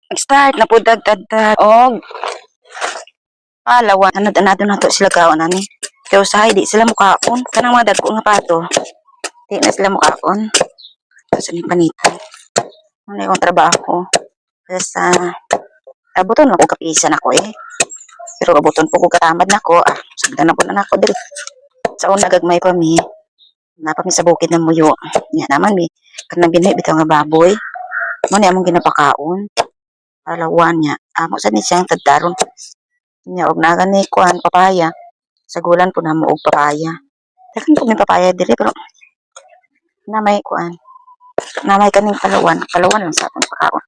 Start na po dagdagdag. Og, alawan. Anad-anado na to sila kaon ani. Kaya usahay, di sila mukaon. Kanang mga dagko nga pato. Di na sila mukaon. Sa ni panitan. Ano yung trabaho. Tapos, abuton ako kapisan ako eh. Pero abuton po ko katamad na ko. Sagda na po na ako dili. Sa una gagmay pa mi. Napami sa bukid ng muyo. Yan naman mi. Kanang binhi bitaw nga baboy. Mo ni among ginapakaon. Alawan niya. Amo sa ni siyang tadtaron. Nya og naga ni kuan papaya. Sa gulan po na mo og papaya. Dakan po may papaya diri pero na may kuan. Na may kaning palawan. Palawan lang sa atong pakaon.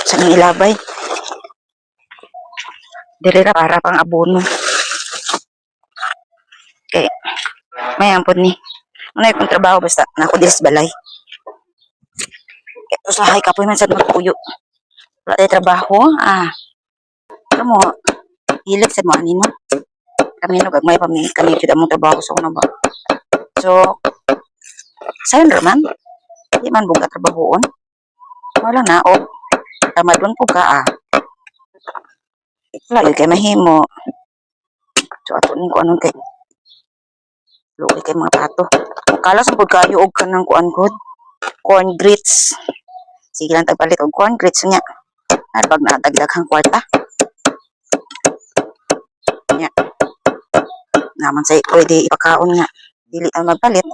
Sa nang ilabay. Diri ra para pang abono. Kay may ampon ni. Unay kong trabaho basta nako diri sa balay. Kay usahay kapoy man sad magpuyo. Wala tay trabaho. Ano mo, hilig sa mga nino. Kami no gagmay pa mi kami jud among trabaho sa una ba. So, sayon man. Di man buga trabahoon. Wala na og tamadon po ka Wala kay mahimo. So ato ning kuanon kay luoy kay mga pato. Kala sa pud kayo og kanang kuan gud. Corn grits. Sige lang tagpalit og corn grits nya. Pag natagdaghang kwarta. Nya. Naman say pwede ipakaon nga. Dili ang magpalit.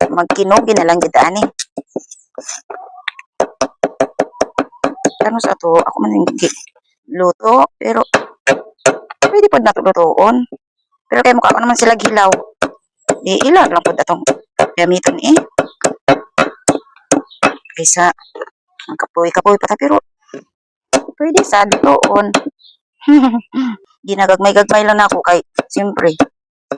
Magkinugi na lang gid ani. Kano sa ato ako man hindi luto pero pwede pod nato lutoon. Pero kay mukha ko naman sila gilaw. Ilan lang pod atong gamiton kaysa kapoy-kapoy pa ta pero pwede sa lutoon. Ginagagmay-gagmay lang ako kay siyempre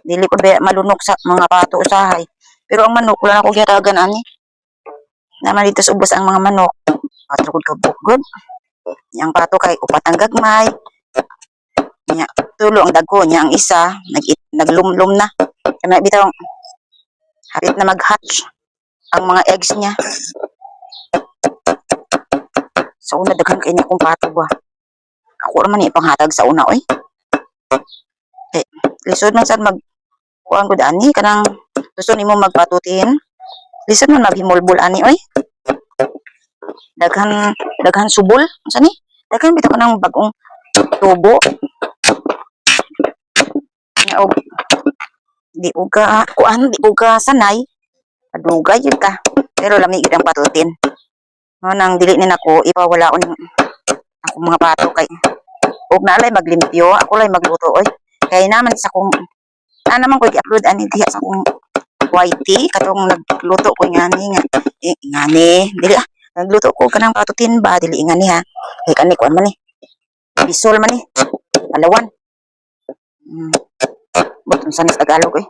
dili ko malunok sa mga pato usahay. Pero ang manok wala na ko gihatagan ani. Naman dito sa ubos ang mga manok. Patro kod kabukod. Yang pato kay upat ang gagmay. Nya tulo ang dagko nya ang isa naglumlum na. Kana bitaw hapit na mag-hatch ang mga eggs niya. Sa una daghan kay niya kung pato ba. Ako raman ni panghatag sa una oy. Lisod man sad mag kuan gud ani kanang gusto nimo magpatutin. Lisod man maghimulbol ani oy. Daghan subol unsa ni? Daghan bitaw kanang bag-ong tubo. Nya og di uga sanay. Padugay jud ka. Pero lami gid ang patutin. Nang dili ni nako ipawalaon ako mga pato kay ug naalay maglimpyo ako lay magluto oy kay naman sa kong naman ko i-upload ani diha sa kong YT katong nagluto ko ngani nga ngani dili nagluto ko kanang patutin ba dili ngani ha kay kani kuan man ni bisol man ni alawan buton sa Tagalog eh.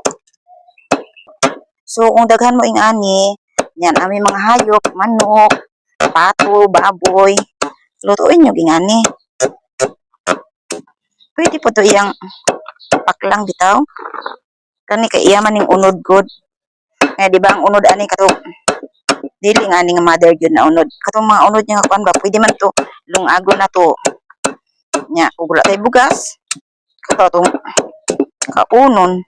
So kung daghan mo ingani yan ami mga hayop manok pato baboy lutuin nyo gingani. Pwede po to iyang paklang bitaw. Kani kay iya man ning unod good. Di ba ang unod ani katong dili nga ning mother gyud na unod. Katong mga unod nga kuan ba pwede man to lungagon na to. Nya ug wala tay bugas. Katong kaunon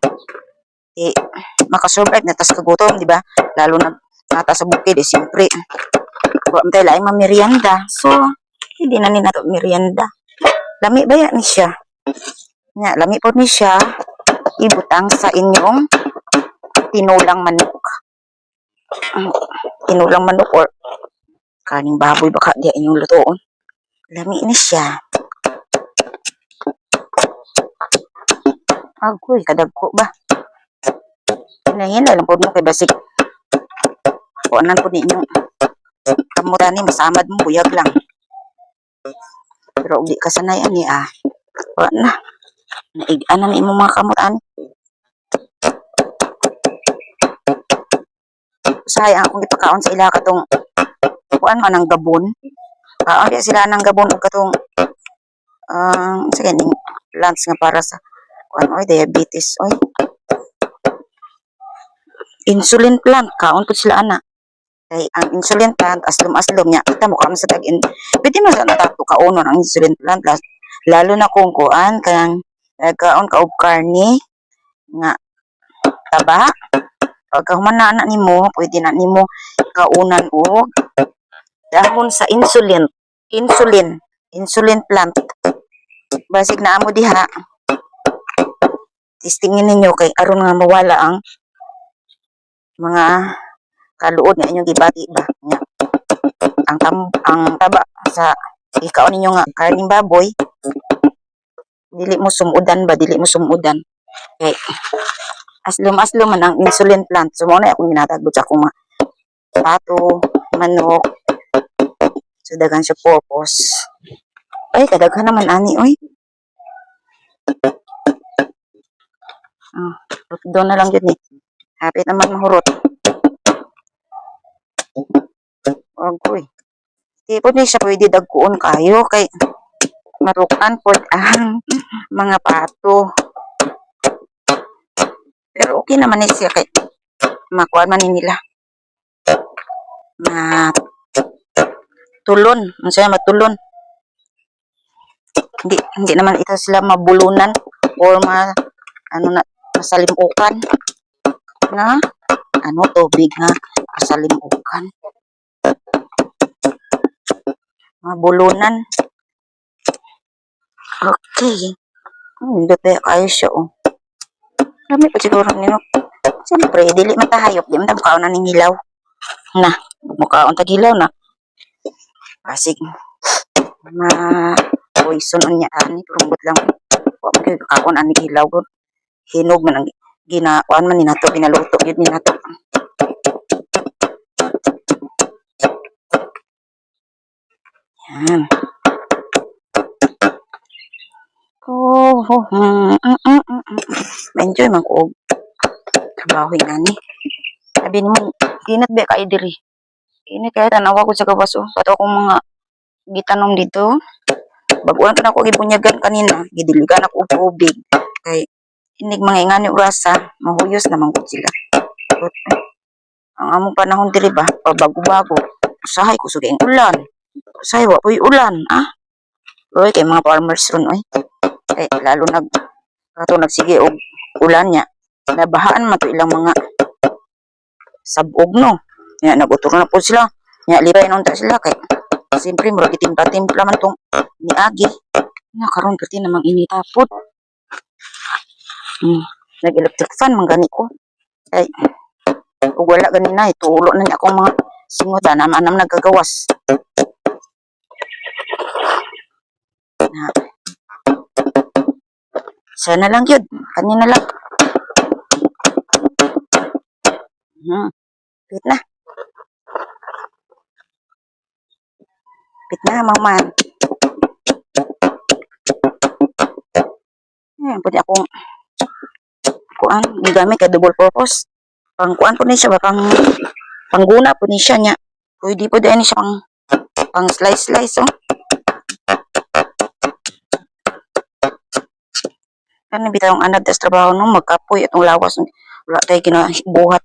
makasurvive na tas kagutom di ba? Lalo na nata sa bukid siyempre. Wa man tay laing mamerienda. So hindi na ni nato merienda. Lami baya ni siya. Nya, lami po ni siya. Ibutang sa inyong tinulang manok. Tinulang manok or kaning baboy baka di inyong lutoon. Lami ni siya. Agoy, kadagko ba? Hinahinay lang po mo kay basik. Kuanan po ninyo. Kamutan ni masamad mo, buyag lang. Pero di kasanay ani wala na. Naigaan na imo mga kamot ani. Sayang akong ipakaon sa ila katong kuan man ang gabon. Kaon sila ng gabon ug katong sige ning lunch nga para sa kuan oy diabetes oy. Insulin plant kaon pud sila ana. Kay ang insulin plant aslom-aslom nya kita mo karon sa tag-in. Pwede man sa nato kaunon ang insulin plant lalo na kung kuan kayang nagkaon ka og karne nga taba. Pagka humana na nimo, pwede na nimo kaunan og dahon sa insulin plant. Basig na amo diha. Testingin ninyo kay aron nga mawala ang mga kaluod nga inyong gibati ba nya. Ang taba sa ikaw ninyo nga karning baboy dili mo sumudan kay aslom man ang insulin plant so mo na akong ginatagbot sa akong mga pato manok so daghan siya purpose ay kadaghan naman ani oy doon na lang yun eh hapit naman mahurot oy di po ni siya pwede dagkuon kayo kay marukan po ang mga pato. Pero okay naman ni siya kay makuha man nila. Matulon. Masaya matulon. Hindi naman ito sila mabulunan or masalimukan na tubig na masalimukan. Mabulunan. Okay. Hindi tayo kayo siya Kami pa siguro nino. Siyempre, dili matahayop. Di man mukhaon na ning hilaw. Na, mukhaon taghilaw na. Pasig. Poison niya. Ani, turumbot lang. Huwag mukhaon ani hilaw. Hinog man ang ginakuan man ni nato. Ginaluto yun ni nato. Yan. Enjoy man ko trabaho nga ni. Sabi ni mo, init ba kayo diri? Init kaya tanawa ko sa kabaso. Pato akong mga gitanom dito. Baguan ka na ako gibunyagan kanina. Gidiligan ako tubig. Kay inig mga ingani urasa. Mahuyos naman ko sila. But, ang among panahon diri ba? Pabago-bago. Usahay ko suging ulan. Usahay wa po'y ulan. Oy, kay mga farmers ron oy. Kay lalo nagsige og ulan niya. Nabahaan man to ilang mga sabog no. Nya naguturo na po sila. Nya lipay na unta sila kay siyempre murag itimpla-timpla man tong niagi. Nya karon pati namang initapot. Nag-electric fan man gani ko. Ay ug wala ganina ituulo na niya akong mga singot anam nagagawas. Sana lang yun. Kanina lang. Pit na. Pit na, maman. Pwede akong kuan. Gigamit ka double purpose. Pang kuan po ni siya ba? Pangguna po ni siya niya. Pwede po din siya pang slice. Kan bitawang anad tas trabaho no magkapoy atong lawas wala tay kinabuhat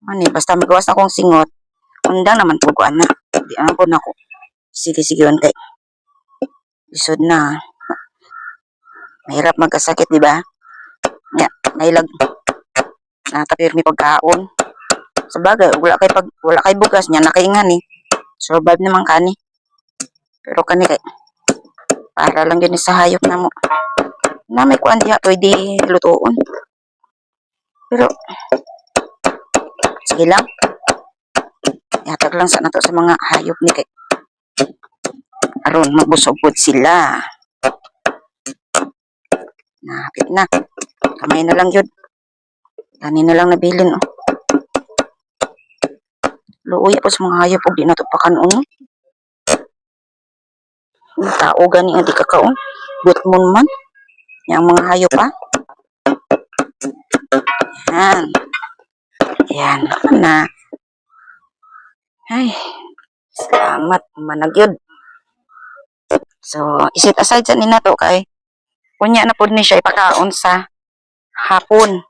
Mani basta magawas na akong singot undang naman po kuan na di naman po nako sige on kay isod na mahirap magkasakit di ba nya nailag natapirmi pagkaon sa bagay wala kay bugas nya nakaingan survive naman kani pero kani kay para lang yun sa hayop na mo na may kuan diha pwede lutuon pero sige lang ihatag lang sa nato sa mga hayop ni kay aron magbusog pud sila nakit na kamay na lang yun tani na lang nabilin luoy po sa mga hayop og di nato pakanon tao gani ang di kakaon gutmon man yang mga hayop yan na ay salamat managyod so iset aside sa nina to kay kunya na pod ni siya ipakaon sa hapon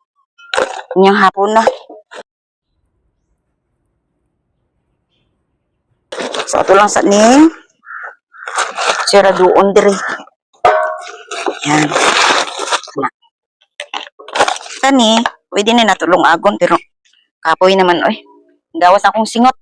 kunyang hapon na So, ito lang sa ning sira doon diri. Yan. Kani, pwede na natulong agon pero kapoy naman oy. Gawas akong singot.